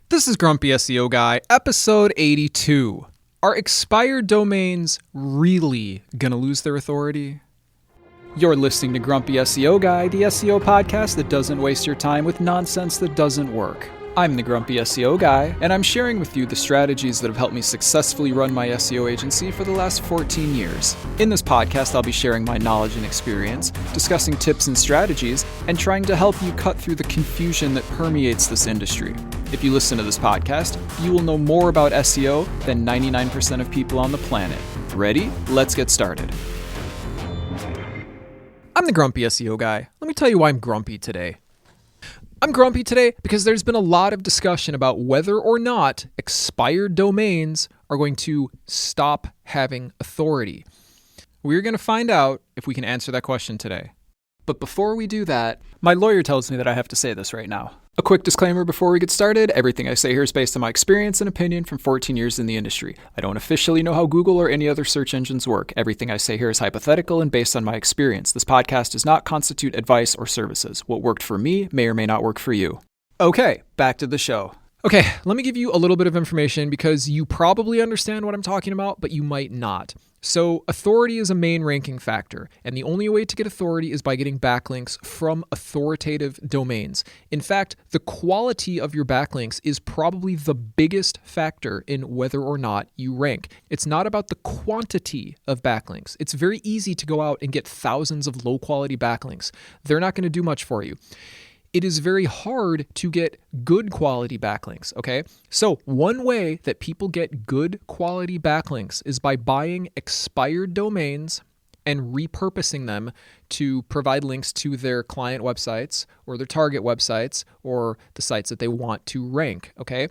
This is Grumpy SEO Guy, episode 82. Are expired domains really gonna lose their authority? You're listening to Grumpy SEO Guy, the SEO podcast that doesn't waste your time with nonsense that doesn't work. I'm the Grumpy SEO Guy, and I'm sharing with you the strategies that have helped me successfully run my SEO agency for the last 14 years. In this podcast, I'll be sharing my knowledge and experience, discussing tips and strategies, and trying to help you cut through the confusion that permeates this industry. If you listen to this podcast, you will know more about SEO than 99% of people on the planet. Ready? Let's get started. I'm the Grumpy SEO Guy. Let me tell you why I'm grumpy today. I'm grumpy today because there's been a lot of discussion about whether or not expired domains are going to stop having authority. We're going to find out if we can answer that question today. But before we do that, my lawyer tells me that I have to say this right now. A quick disclaimer before we get started, everything I say here is based on my experience and opinion from 14 years in the industry. I don't officially know how Google or any other search engines work. Everything I say here is hypothetical and based on my experience. This podcast does not constitute advice or services. What worked for me may or may not work for you. Okay, back to the show. Okay, let me give you a little bit of information because you probably understand what I'm talking about, but you might not. So authority is a main ranking factor, and the only way to get authority is by getting backlinks from authoritative domains. In fact, the quality of your backlinks is probably the biggest factor in whether or not you rank. It's not about the quantity of backlinks. It's very easy to go out and get thousands of low-quality backlinks. They're not going to do much for you. It is very hard to get good quality backlinks, okay? So one way that people get good quality backlinks is by buying expired domains and repurposing them to provide links to their client websites or their target websites or the sites that they want to rank, okay?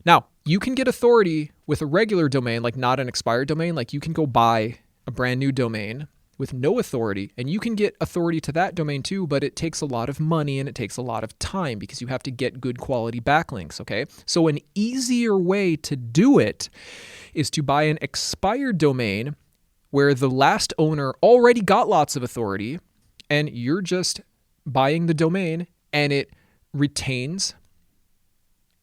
Now, you can get authority with a regular domain, like not an expired domain, like you can go buy a brand new domain with no authority, and you can get authority to that domain too, but it takes a lot of money and it takes a lot of time because you have to get good quality backlinks, okay? So an easier way to do it is to buy an expired domain where the last owner already got lots of authority and you're just buying the domain and it retains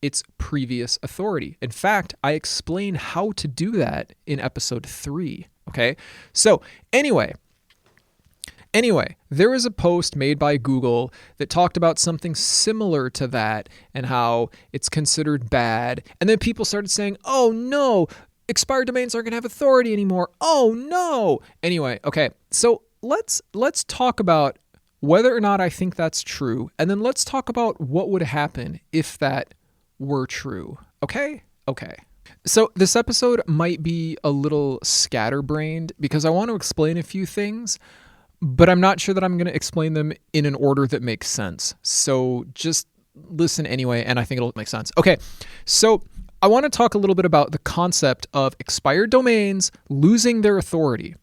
its previous authority. In fact, I explain how to do that in episode 3. Okay, so anyway, there was a post made by Google that talked about something similar to that and how it's considered bad. And then people started saying, oh no, expired domains aren't going to have authority anymore. Oh no. Anyway, okay, so let's talk about whether or not I think that's true. And then let's talk about what would happen if that were true. Okay. So this episode might be a little scatterbrained because I want to explain a few things, but I'm not sure that I'm going to explain them in an order that makes sense. So just listen anyway, and I think it'll make sense. Okay, so I want to talk a little bit about the concept of expired domains losing their authority.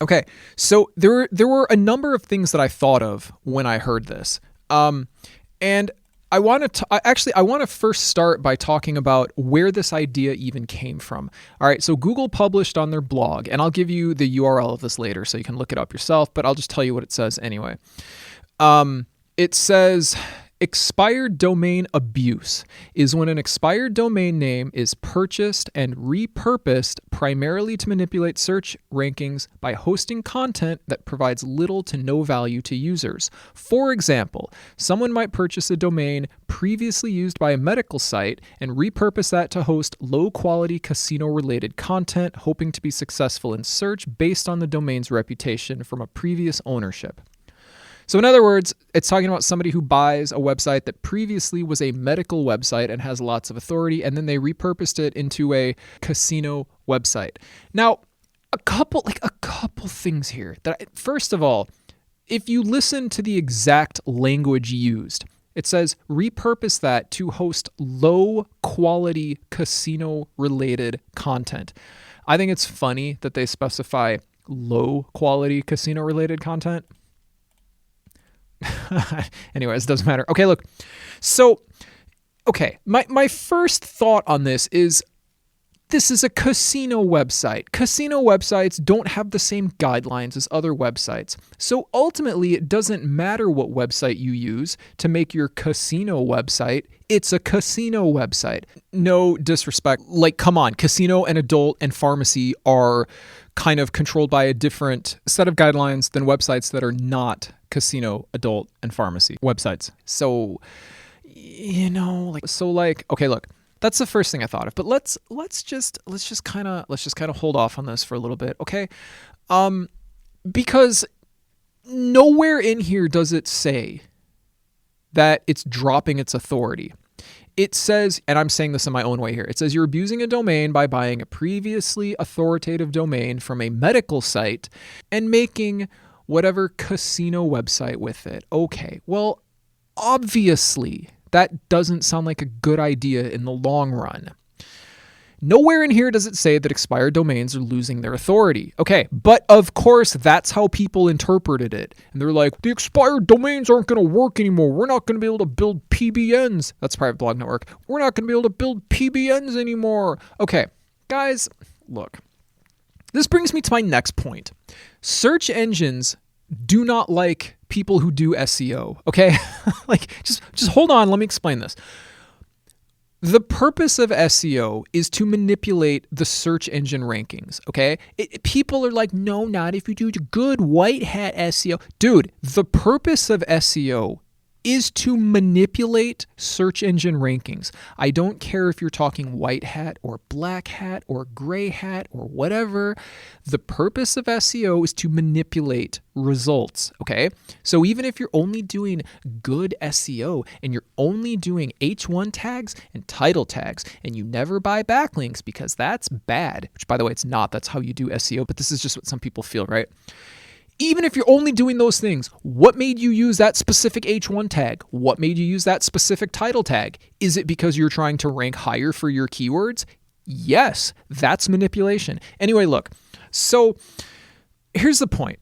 Okay, so there were a number of things that I thought of when I heard this, and I want to first start by talking about where this idea even came from. All right, so Google published on their blog, and I'll give you the URL of this later so you can look it up yourself, but I'll just tell you what it says anyway. It says, expired domain abuse is when an expired domain name is purchased and repurposed primarily to manipulate search rankings by hosting content that provides little to no value to users. For example, someone might purchase a domain previously used by a medical site and repurpose that to host low-quality casino-related content, hoping to be successful in search based on the domain's reputation from a previous ownership. So in other words, it's talking about somebody who buys a website that previously was a medical website and has lots of authority, and then they repurposed it into a casino website. Now, a couple things here. First of all, if you listen to the exact language used, it says repurpose that to host low-quality casino-related content. I think it's funny that they specify low-quality casino-related content. Anyways, it doesn't matter. Okay, look. So, my first thought on this is a casino website. Casino websites don't have the same guidelines as other websites. So ultimately, it doesn't matter what website you use to make your casino website It's a casino website. No disrespect. Like, come on. Casino and adult and pharmacy are kind of controlled by a different set of guidelines than websites that are not casino, adult, and pharmacy websites. So, okay, look. That's the first thing I thought of. But let's just kind of hold off on this for a little bit, okay? Because nowhere in here does it say that it's dropping its authority. It says, and I'm saying this in my own way here, it says you're abusing a domain by buying a previously authoritative domain from a medical site and making whatever casino website with it. Okay, well, obviously, that doesn't sound like a good idea in the long run. Nowhere in here does it say that expired domains are losing their authority. Okay, but of course, that's how people interpreted it. And they're like, the expired domains aren't going to work anymore. We're not going to be able to build PBNs. That's Private Blog Network. We're not going to be able to build PBNs anymore. Okay, guys, look. This brings me to my next point. Search engines do not like people who do SEO, okay? just hold on, let me explain this. The purpose of SEO is to manipulate the search engine rankings, okay? People are like, no, not if you do good white hat SEO. Dude, the purpose of SEO is to manipulate search engine rankings. I don't care if you're talking white hat or black hat or gray hat or whatever. The purpose of SEO is to manipulate results, okay? So even if you're only doing good SEO and you're only doing H1 tags and title tags and you never buy backlinks because that's bad, which by the way, it's not. That's how you do SEO, but this is just what some people feel, right? Even if you're only doing those things, what made you use that specific H1 tag? What made you use that specific title tag? Is it because you're trying to rank higher for your keywords? Yes, that's manipulation. Anyway, look, so here's the point.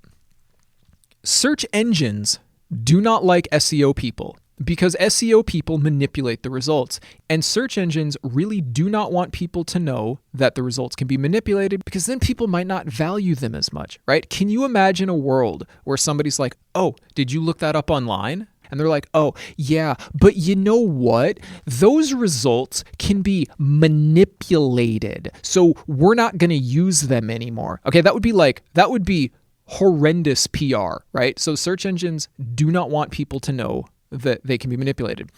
Search engines do not like SEO people because SEO people manipulate the results. And search engines really do not want people to know that the results can be manipulated because then people might not value them as much, right? Can you imagine a world where somebody's like, oh, did you look that up online? And they're like, oh, yeah, but you know what? Those results can be manipulated. So we're not going to use them anymore. Okay, that would be horrendous PR, right? So search engines do not want people to know that they can be manipulated.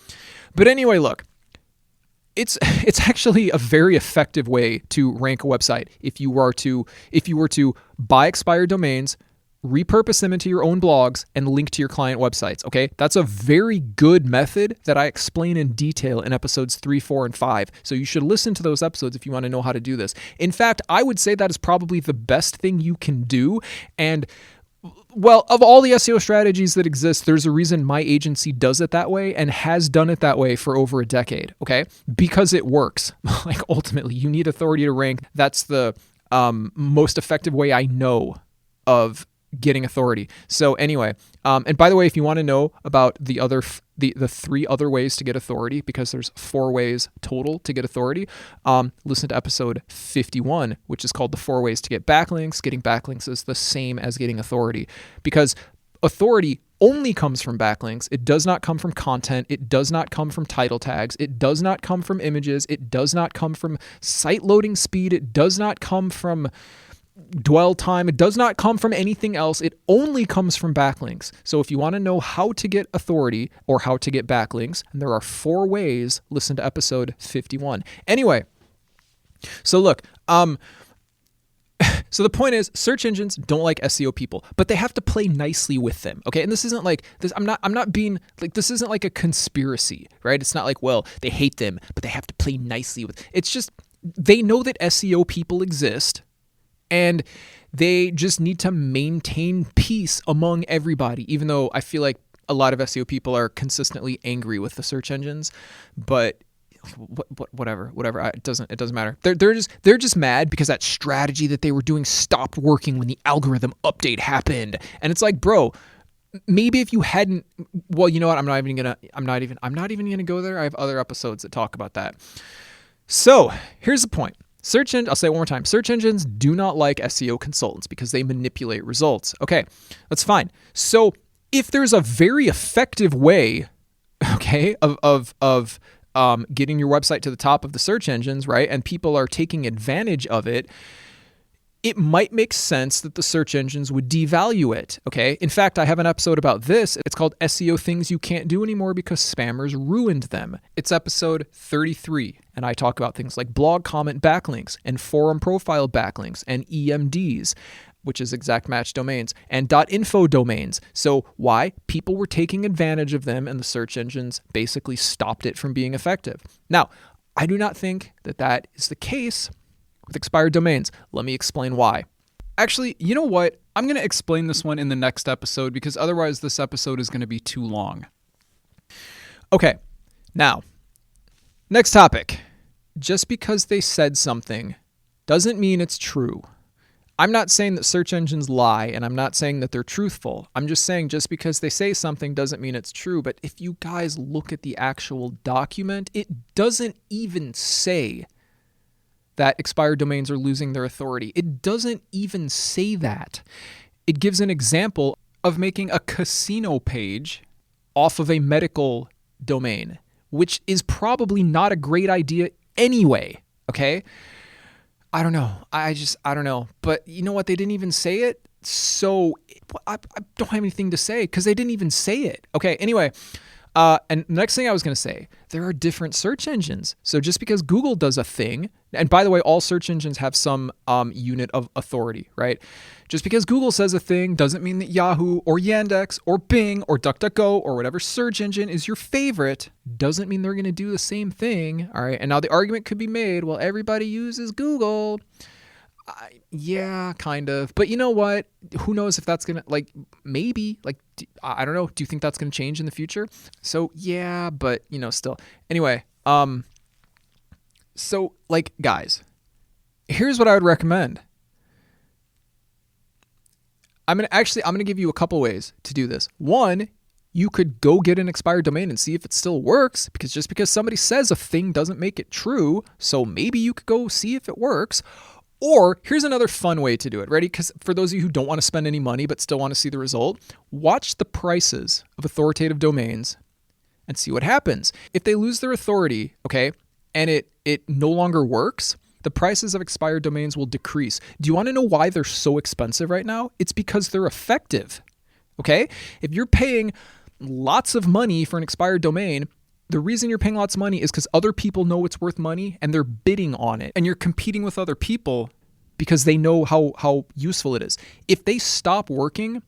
But anyway, look, it's actually a very effective way to rank a website if you were to buy expired domains, repurpose them into your own blogs, and link to your client websites, okay? That's a very good method that I explain in detail in episodes 3, 4, and 5. So you should listen to those episodes if you want to know how to do this. In fact, I would say that is probably the best thing you can do. And well, of all the SEO strategies that exist, there's a reason my agency does it that way and has done it that way for over a decade, okay? Because it works. Like, ultimately, you need authority to rank. That's the most effective way I know of getting authority. So anyway, and by the way, if you want to know about the three other ways to get authority, because there's 4 ways total to get authority, listen to episode 51, which is called the 4 ways to get backlinks. Getting backlinks is the same as getting authority, because authority only comes from backlinks. It does not come from content. It does not come from title tags. It does not come from images. It does not come from site loading speed. It does not come from dwell time. It does not come from anything else. It only comes from backlinks. So if you want to know how to get authority or how to get backlinks, and there are 4 ways, listen to episode 51. Anyway, so look, so the point is, search engines don't like SEO people, but they have to play nicely with them. Okay. And this isn't like this. I'm not being like, this isn't like a conspiracy, right? It's not like, well, they hate them, but they have to play nicely with. It's just, they know that SEO people exist, and they just need to maintain peace among everybody, even though I feel like a lot of SEO people are consistently angry with the search engines. But whatever. It doesn't matter. They're just mad because that strategy that they were doing stopped working when the algorithm update happened. And it's like, bro, maybe if you hadn't, well, you know what? I'm not even gonna go there. I have other episodes that talk about that. So here's the point. I'll say it one more time. Search engines do not like SEO consultants because they manipulate results. Okay, that's fine. So if there's a very effective way, okay, of getting your website to the top of the search engines, right? And people are taking advantage of it. It might make sense that the search engines would devalue it, okay? In fact, I have an episode about this. It's called SEO Things You Can't Do Anymore Because Spammers Ruined Them. It's episode 33, and I talk about things like blog comment backlinks and forum profile backlinks and EMDs, which is exact match domains, and .info domains. So why? People were taking advantage of them, and the search engines basically stopped it from being effective. Now, I do not think that that is the case with expired domains. Let me explain why. Actually, you know what? I'm going to explain this one in the next episode because otherwise this episode is going to be too long. Okay, now, next topic. Just because they said something doesn't mean it's true. I'm not saying that search engines lie, and I'm not saying that they're truthful. I'm just saying just because they say something doesn't mean it's true. But if you guys look at the actual document, it doesn't even say that expired domains are losing their authority. It doesn't even say that. It gives an example of making a casino page off of a medical domain, which is probably not a great idea anyway, okay? I don't know. I don't know. But you know what? They didn't even say it. So I don't have anything to say because they didn't even say it. Okay, anyway. And the next thing I was going to say, there are different search engines. So just because Google does a thing, and by the way, all search engines have some unit of authority, right? Just because Google says a thing doesn't mean that Yahoo or Yandex or Bing or DuckDuckGo or whatever search engine is your favorite doesn't mean they're going to do the same thing, all right? And now the argument could be made, well, everybody uses Google. Yeah, kind of. But you know what? Who knows if that's going to, maybe, I don't know. Do you think that's going to change in the future? So, yeah, but, still. Anyway, so, guys, here's what I would recommend. I'm going to give you a couple ways to do this. One, you could go get an expired domain and see if it still works, because just because somebody says a thing doesn't make it true. So maybe you could go see if it works. Or here's another fun way to do it. Ready? Because for those of you who don't want to spend any money but still want to see the result, watch the prices of authoritative domains and see what happens. If they lose their authority, okay, and it no longer works, the prices of expired domains will decrease. Do you want to know why they're so expensive right now? It's because they're effective, okay? If you're paying lots of money for an expired domain, the reason you're paying lots of money is because other people know it's worth money and they're bidding on it. And you're competing with other people because they know how useful it is. If they stop working,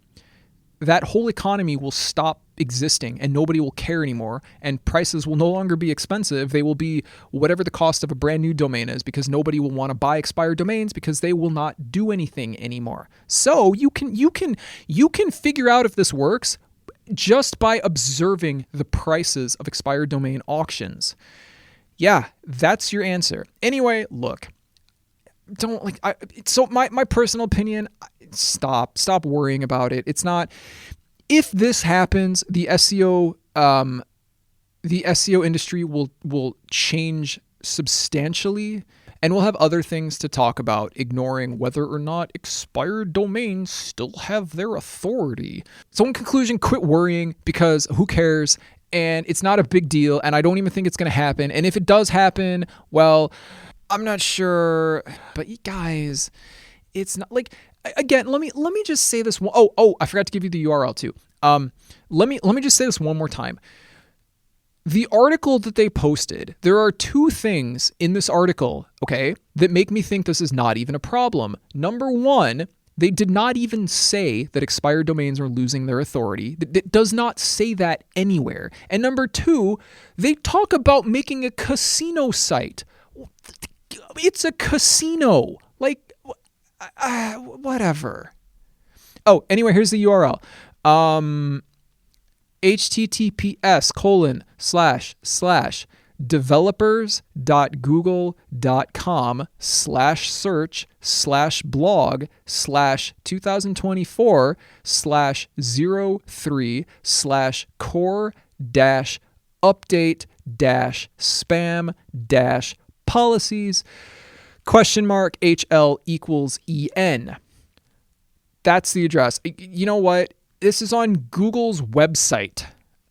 that whole economy will stop existing and nobody will care anymore. And prices will no longer be expensive. They will be whatever the cost of a brand new domain is, because nobody will want to buy expired domains because they will not do anything anymore. So you can figure out if this works just by observing the prices of expired domain auctions. Yeah, that's your answer. Anyway, look, so my personal opinion, stop worrying about it. It's not, if this happens, the SEO industry will change substantially. And we'll have other things to talk about, ignoring whether or not expired domains still have their authority. So in conclusion, quit worrying, because who cares? And it's not a big deal. And I don't even think it's going to happen. And if it does happen, well, I'm not sure. But you guys, it's not again, let me just say this one. Oh, I forgot to give you the URL too. Let me just say this one more time. The article that they posted, there are two things in this article, okay, that make me think this is not even a problem. Number one, they did not even say that expired domains are losing their authority. It does not say that anywhere. And number two, they talk about making a casino site. It's a casino. Whatever. Oh, anyway, here's the URL. developers.google.com/search/core-update-spam-policies ? HL=EN. That's the address. You know what? This is on Google's website,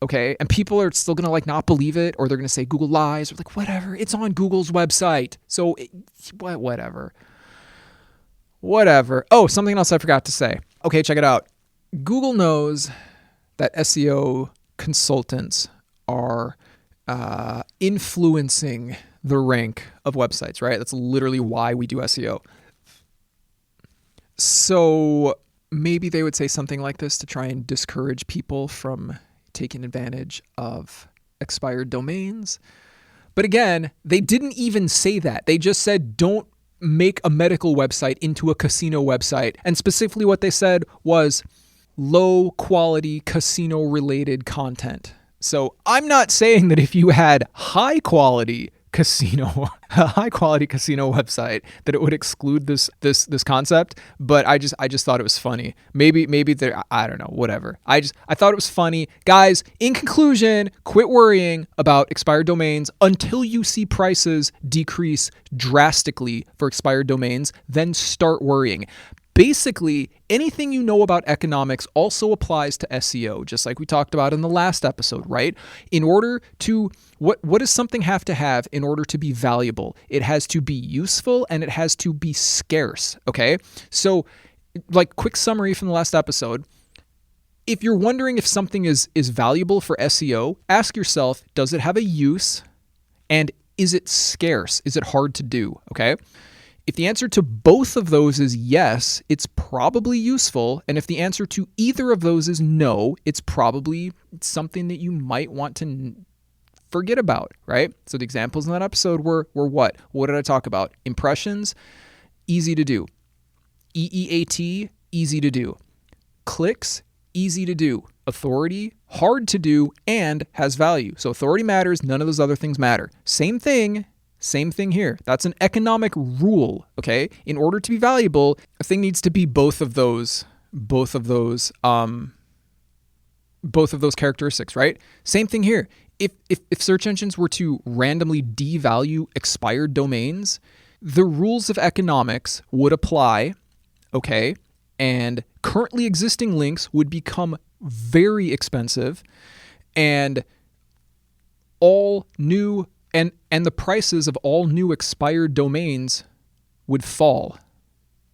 okay? And people are still going to like not believe it, or they're going to say Google lies, or like, whatever, it's on Google's website. So whatever. Oh, something else I forgot to say. Okay, check it out. Google knows that SEO consultants are influencing the rank of websites, right? That's literally why we do SEO. So maybe they would say something like this to try and discourage people from taking advantage of expired domains. But again, they didn't even say that. They just said, don't make a medical website into a casino website. And specifically what they said was low quality casino related content. So I'm not saying that if you had high quality casino website that it would exclude this concept, but I just thought it was funny. Maybe there, I don't know, whatever. I thought it was funny. Guys, in conclusion, quit worrying about expired domains until you see prices decrease drastically for expired domains, then start worrying. Basically, anything you know about economics also applies to SEO, just like we talked about in the last episode, right? In order to, what does something have to have in order to be valuable? It has to be useful and it has to be scarce, okay? So, like, quick summary from the last episode. If you're wondering if something is valuable for SEO, ask yourself, does it have a use? And is it scarce? Is it hard to do, okay? If the answer to both of those is yes, it's probably useful. And if the answer to either of those is no, it's probably something that you might want to forget about, right? So the examples in that episode were what? What did I talk about? Impressions, easy to do. EEAT, easy to do. Clicks, easy to do. Authority, hard to do, and has value. So authority matters, none of those other things matter. Same thing here. That's an economic rule, okay? In order to be valuable, a thing needs to be both of those characteristics, right? Same thing here. If search engines were to randomly devalue expired domains, the rules of economics would apply, okay? And currently existing links would become very expensive, and all new and the prices of all new expired domains would fall.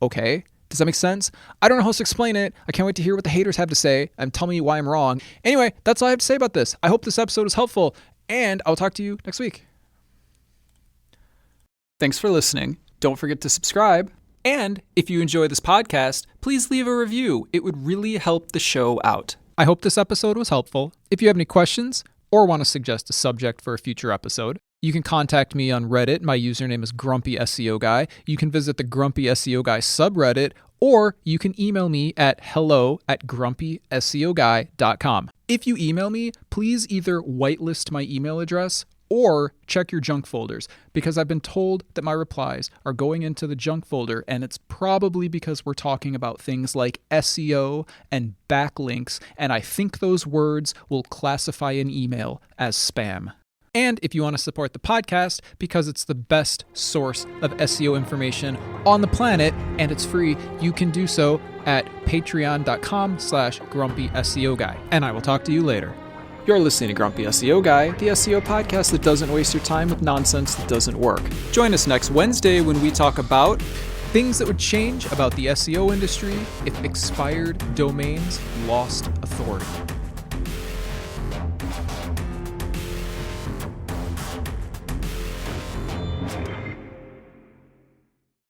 Okay? Does that make sense? I don't know how to explain it. I can't wait to hear what the haters have to say and tell me why I'm wrong. Anyway, that's all I have to say about this. I hope this episode is helpful, and I'll talk to you next week. Thanks for listening. Don't forget to subscribe. And if you enjoy this podcast, please leave a review. It would really help the show out. I hope this episode was helpful. If you have any questions or want to suggest a subject for a future episode, you can contact me on Reddit. My username is Grumpy SEO Guy. You can visit the Grumpy SEO Guy subreddit, or you can email me at hello@grumpyseoguy.com. If you email me, please either whitelist my email address or check your junk folders, because I've been told that my replies are going into the junk folder, and it's probably because we're talking about things like SEO and backlinks, and I think those words will classify an email as spam. And if you want to support the podcast, because it's the best source of SEO information on the planet and it's free, you can do so at patreon.com/grumpyseoguy. And I will talk to you later. You're listening to Grumpy SEO Guy, the SEO podcast that doesn't waste your time with nonsense that doesn't work. Join us next Wednesday when we talk about things that would change about the SEO industry if expired domains lost authority.